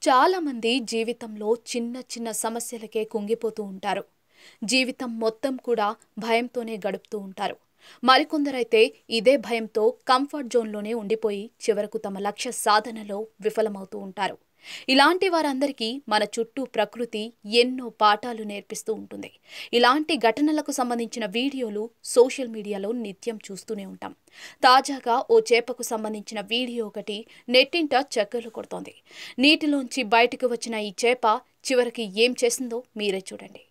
చాలా మంది జీవితంలో చిన్న చిన్న సమస్యలకే కుంగిపోతూ ఉంటారు. జీవితం మొత్తం కూడా భయంతోనే గడుపుతూ ఉంటారు. మరికొందరైతే ఇదే భయంతో కంఫర్ట్ జోన్‌లోనే ఉండిపోయి చివరకు తమ లక్ష్య సాధనలో విఫలమవుతూ ఉంటారు. ఇలాంటి వారందరికీ మన చుట్టూ ప్రకృతి ఎన్నో పాఠాలు నేర్పిస్తూ ఉంటుంది. ఇలాంటి ఘటనలకు సంబంధించిన వీడియోలు సోషల్ మీడియాలో నిత్యం చూస్తూనే ఉంటాం. తాజాగా ఓ చేపకు సంబంధించిన వీడియో ఒకటి నెట్టింట చక్కర్లు కొడుతోంది. నీటిలోంచి బయటకు వచ్చిన ఈ చేప చివరికి ఏం చేసిందో మీరే చూడండి.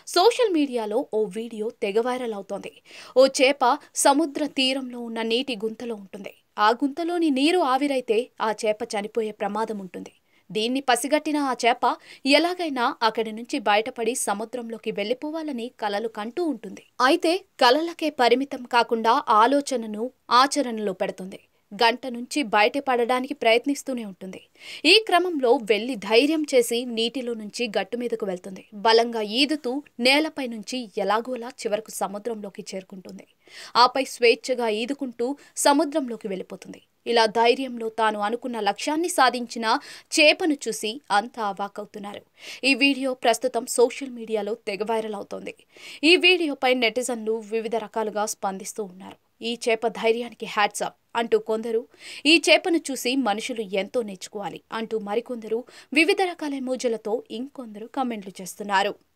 సోషల్ మీడియాలో ఓ వీడియో తెగ వైరల్ అవుతోంది. ఓ చేప సముద్ర తీరంలో ఉన్న నీటి గుంతలో ఉంటుంది. ఆ గుంతలోని నీరు ఆవిరైతే ఆ చేప చనిపోయే ప్రమాదం ఉంటుంది. దీన్ని పసిగట్టిన ఆ చేప ఎలాగైనా అక్కడి నుంచి బయటపడి సముద్రంలోకి వెళ్లిపోవాలని కలలు కంటూ ఉంటుంది. అయితే కలలకే పరిమితం కాకుండా ఆలోచనను ఆచరణలో పెడుతుంది. గంట నుంచి బయటపడడానికి ప్రయత్నిస్తూనే ఉంటుంది. ఈ క్రమంలో వెళ్లి ధైర్యం చేసి నీటిలో నుంచి గట్టు మీదకు వెళ్తుంది. బలంగా ఈదుతూ నేలపై నుంచి ఎలాగోలా చివరకు సముద్రంలోకి చేరుకుంటుంది. ఆపై స్వేచ్ఛగా ఈదుకుంటూ సముద్రంలోకి వెళ్ళిపోతుంది. ఇలా ధైర్యంలో తాను అనుకున్న లక్ష్యాన్ని సాధించిన చేపను చూసి అంతా అవాక్కవుతున్నారు. ఈ వీడియో ప్రస్తుతం సోషల్ మీడియాలో తెగ వైరల్ అవుతోంది. ఈ వీడియోపై నెటిజన్లు వివిధ రకాలుగా స్పందిస్తూ ఉన్నారు. ఈ చేప ధైర్యానికి హ్యాట్స్ ఆఫ్ అంటూ కొందరు, ఈ చేపను చూసి మనుషులు ఎంతో నేర్చుకోవాలి అంటూ మరికొందరు, వివిధ రకాల ఎమోజీలతో ఇంకొందరు కామెంట్లు చేస్తున్నారు.